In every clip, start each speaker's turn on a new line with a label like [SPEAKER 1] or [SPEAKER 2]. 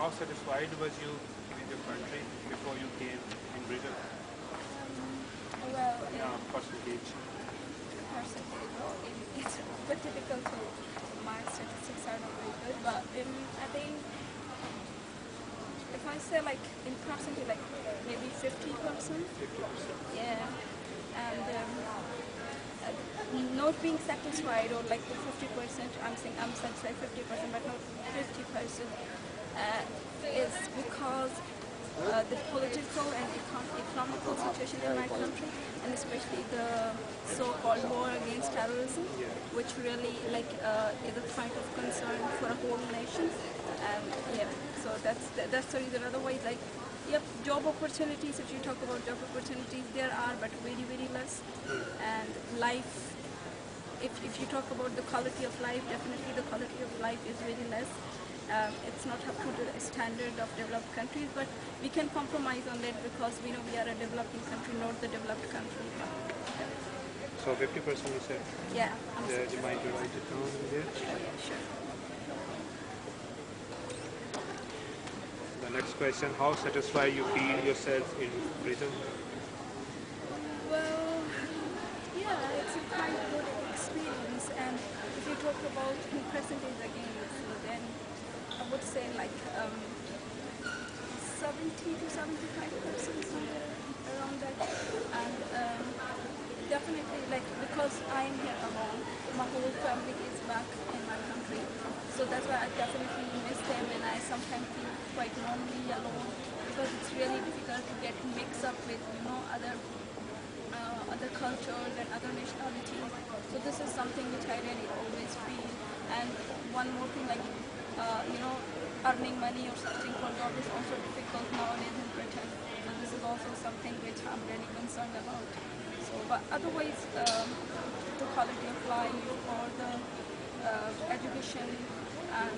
[SPEAKER 1] how satisfied was you with your country before you came in Britain?
[SPEAKER 2] Well,
[SPEAKER 1] Yeah, percentage.
[SPEAKER 2] percentage, well, it's a bit difficult to, my statistics are not very good, but I think if I say like in percentage, like maybe 50%,
[SPEAKER 1] 50%.
[SPEAKER 2] yeah, and not being satisfied or like the 50%, I'm saying I'm satisfied 50%, but not 50%, is because the political and economical situation in my country, and especially the so-called war against terrorism,
[SPEAKER 1] Yeah.
[SPEAKER 2] which really like is a point of concern for a whole nation. And yeah, so that's the reason. Otherwise, like, yep, job opportunities. If you talk about job opportunities, there are, but very very less. And life, if you talk about the quality of life, definitely the quality of life is very less. It's not up to the standard of developed countries, but we can compromise on that because we know we are a developing country, not the developed country.
[SPEAKER 1] So 50% you said.
[SPEAKER 2] Yeah, I'm
[SPEAKER 1] Do you mind to
[SPEAKER 2] satisfied.
[SPEAKER 1] write it down in there?
[SPEAKER 2] Sure.
[SPEAKER 1] The next question, how satisfied you feel yourself in Britain?
[SPEAKER 2] Well, yeah, it's a quite good experience, and if you talk about in percentage again, so then I would say like 70 to 75%, somewhere around that, and definitely like because I'm here alone, my whole family is back in my country, so that's why I definitely miss them, and I sometimes feel quite lonely alone because it's really difficult to get mixed up with other cultures and other nationalities. So this is something which I really always feel. And one more thing, like earning money or searching for job is also difficult nowadays in Britain. So this is also something which I'm really concerned about. So, but otherwise, the quality of life or the education and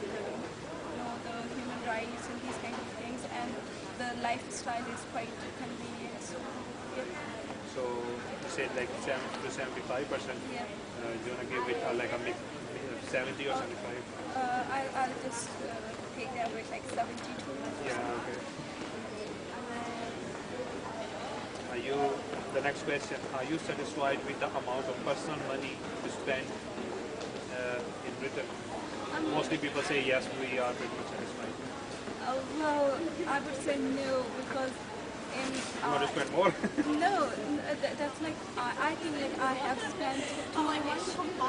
[SPEAKER 2] the human rights and these kind of things, and the lifestyle is quite convenient. So, yeah.
[SPEAKER 1] So you said like 70 to 75%.
[SPEAKER 2] Yeah.
[SPEAKER 1] You wanna give it like a mix, 70 or 75?
[SPEAKER 2] I'll just take the average like 72.
[SPEAKER 1] Yeah, okay.
[SPEAKER 2] And then,
[SPEAKER 1] Are you, the next question, are you satisfied with the amount of personal money you spend in Britain? Mostly people say yes, we are pretty much satisfied.
[SPEAKER 2] well, I would say no because in
[SPEAKER 1] You want to spend more?
[SPEAKER 2] no, that's like I think like I have spent too much.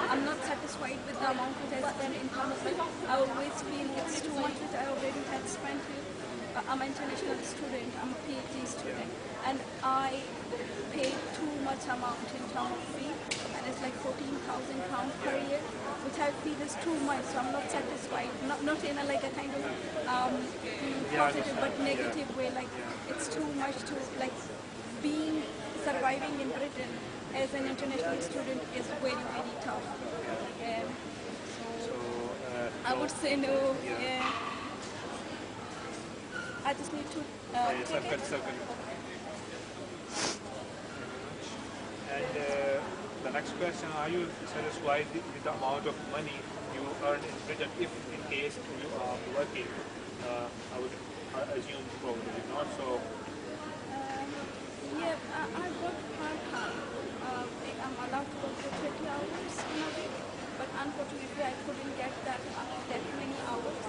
[SPEAKER 2] I'm not satisfied with the amount which I spend in terms of like I always feel it's too much which I already had spent here. I'm an international student. I'm a PhD student, and I pay too much amount in terms of fee, and it's like £14,000 per year, which I feel is too much. So I'm not satisfied. Not in a like a kind of positive but negative way. Like it's too much to like being surviving in Britain as an international student is very very tough. And
[SPEAKER 1] So,
[SPEAKER 2] so I would say no.
[SPEAKER 1] yeah.
[SPEAKER 2] Yeah. I just need to take it.
[SPEAKER 1] Circle. And the next question, are you satisfied with the amount of money you earn in Britain if in case you are working? I would assume probably not. So,
[SPEAKER 2] Yeah, I work part-time. I'm allowed to work for 20 hours in a week, but unfortunately I couldn't get that many hours,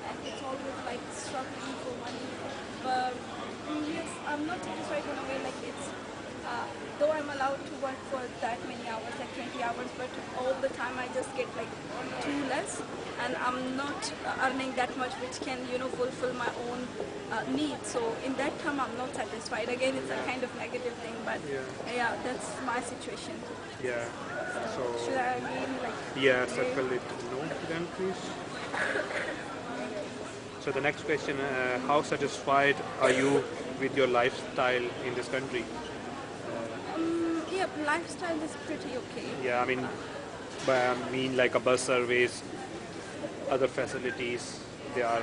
[SPEAKER 2] and it's always like struggling for money. But yes, I'm not satisfied in a way like it's, though I'm allowed to work for that many hours, like 20 hours, but all the time I just get like too less, and I'm not earning that much which can, fulfill my own needs. So in that term, I'm not satisfied. Again, it's a kind of negative thing, but yeah, that's my situation.
[SPEAKER 1] yeah.
[SPEAKER 2] So should I again like?
[SPEAKER 1] Yeah, circle it no then please. So the next question, how satisfied are you with your lifestyle in this country?
[SPEAKER 2] Yeah, lifestyle is pretty okay.
[SPEAKER 1] Yeah, I mean, but I mean like a bus service, other facilities, they are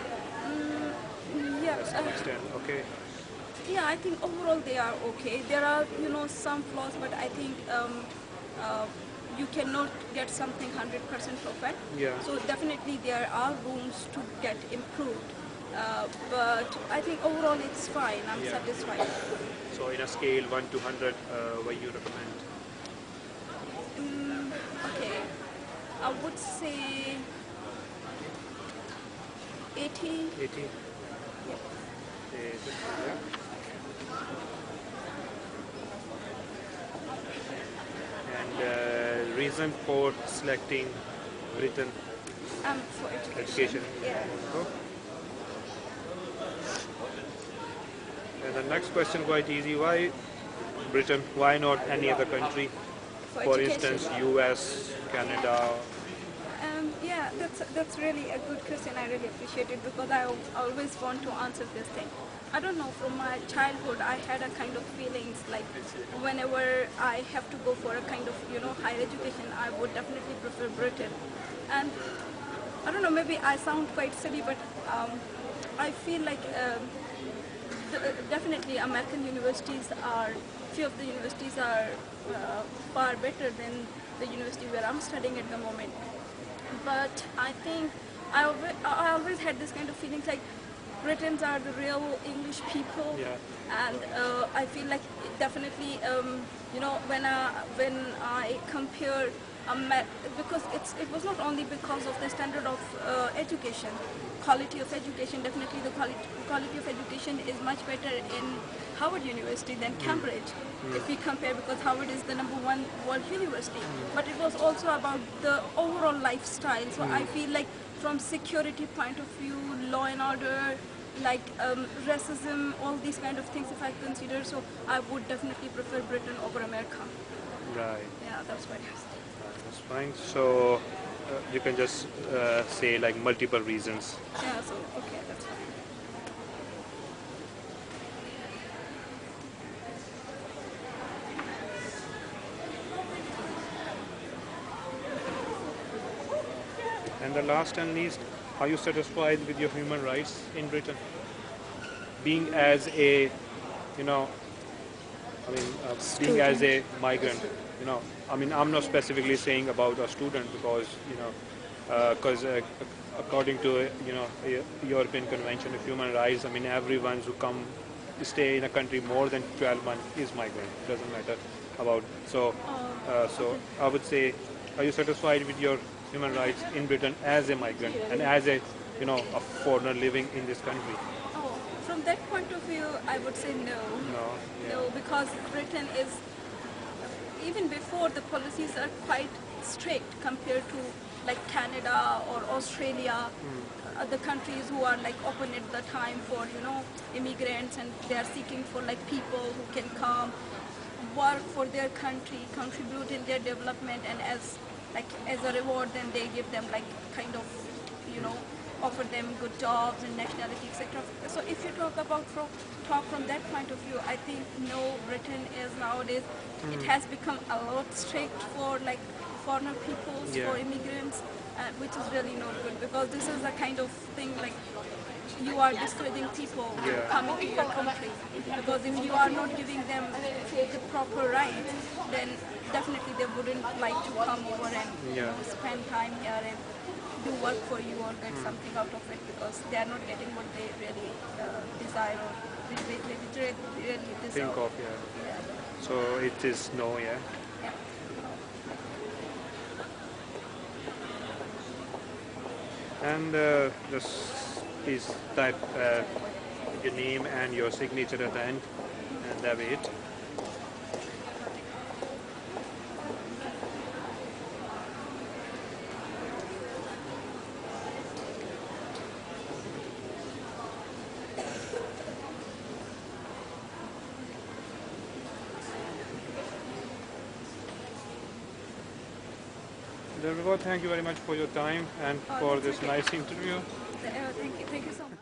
[SPEAKER 2] Yeah,
[SPEAKER 1] to some extent okay.
[SPEAKER 2] yeah, I think overall they are okay. There are, some flaws, but I think uh, you cannot get something 100% perfect.
[SPEAKER 1] Yeah.
[SPEAKER 2] So definitely there are rooms to get improved. But I think overall it's fine. I'm
[SPEAKER 1] Yeah.
[SPEAKER 2] satisfied.
[SPEAKER 1] So in a scale 1 to 100, what you recommend?
[SPEAKER 2] Mm, okay, I would say 80.
[SPEAKER 1] 80?
[SPEAKER 2] Yeah.
[SPEAKER 1] Yeah. And reason for selecting Britain
[SPEAKER 2] For education.
[SPEAKER 1] education.
[SPEAKER 2] Yeah.
[SPEAKER 1] Oh. And the next question quite easy. Why Britain? Why not any other country?
[SPEAKER 2] For
[SPEAKER 1] For
[SPEAKER 2] education.
[SPEAKER 1] instance, US, Canada.
[SPEAKER 2] Yeah, that's really a good question. I really appreciate it because I always want to answer this thing. I don't know. From my childhood, I had a kind of feelings like whenever I have to go for a kind of higher education, I would definitely prefer Britain. And I don't know. Maybe I sound quite silly, but I feel like definitely American universities are few of the universities are far better than the university where I'm studying at the moment. But I think I always had this kind of feelings like Britons are the real English people,
[SPEAKER 1] Yeah.
[SPEAKER 2] and I feel like definitely when I compare because it was not only because of the standard of education, quality of education. Definitely the quality of education is much better in Harvard University than Cambridge if we compare, because Harvard is the #1 world university. But it was also about the overall lifestyle. So I feel like from security point of view, law and order, like racism, all these kind of things if I consider, so I would definitely prefer Britain over America.
[SPEAKER 1] Right.
[SPEAKER 2] Yeah, that's what it is.
[SPEAKER 1] That's fine. So you can just say like multiple reasons.
[SPEAKER 2] Yeah, so okay, that's fine.
[SPEAKER 1] And the last and least, are you satisfied with your human rights in Britain? Being as a, you know, being as
[SPEAKER 2] Student.
[SPEAKER 1] a migrant, I'm not specifically saying about a student because, because according to, European Convention of Human Rights, everyone who come stay in a country more than 12 months is migrant. Doesn't matter about. So
[SPEAKER 2] Okay.
[SPEAKER 1] I would say, are you satisfied with your human rights in Britain as a migrant and as a, a foreigner living in this country?
[SPEAKER 2] Oh, from that point of view, I would say no.
[SPEAKER 1] No. Yeah.
[SPEAKER 2] No, because Britain is, even before, the policies are quite strict compared to like Canada or Australia, other countries who are like open at the time for immigrants, and they are seeking for like people who can come work for their country, contribute in their development, and as a reward, then they give them like kind of you know offer them good jobs and nationality, etc. So if you talk from that point of view, I think no, Britain is nowadays, it has become a lot strict for like foreigner peoples,
[SPEAKER 1] Yeah.
[SPEAKER 2] for immigrants, which is really not good, because this is a kind of thing like you are discouraging people to
[SPEAKER 1] Yeah.
[SPEAKER 2] come into your country, because if you are not giving them the proper rights, then definitely they wouldn't like to come over and
[SPEAKER 1] Yeah.
[SPEAKER 2] spend time here and do work for you or get something out of it, because they are not getting what they really desire, or they really
[SPEAKER 1] Think
[SPEAKER 2] deserve.
[SPEAKER 1] of, yeah.
[SPEAKER 2] Yeah.
[SPEAKER 1] So it is no, yeah.
[SPEAKER 2] Yeah.
[SPEAKER 1] And just please type your name and your signature at the end, and that way it. There we go. Thank you very much for your time and
[SPEAKER 2] Oh,
[SPEAKER 1] for
[SPEAKER 2] that's
[SPEAKER 1] this
[SPEAKER 2] okay.
[SPEAKER 1] nice interview.
[SPEAKER 2] Thank you so much.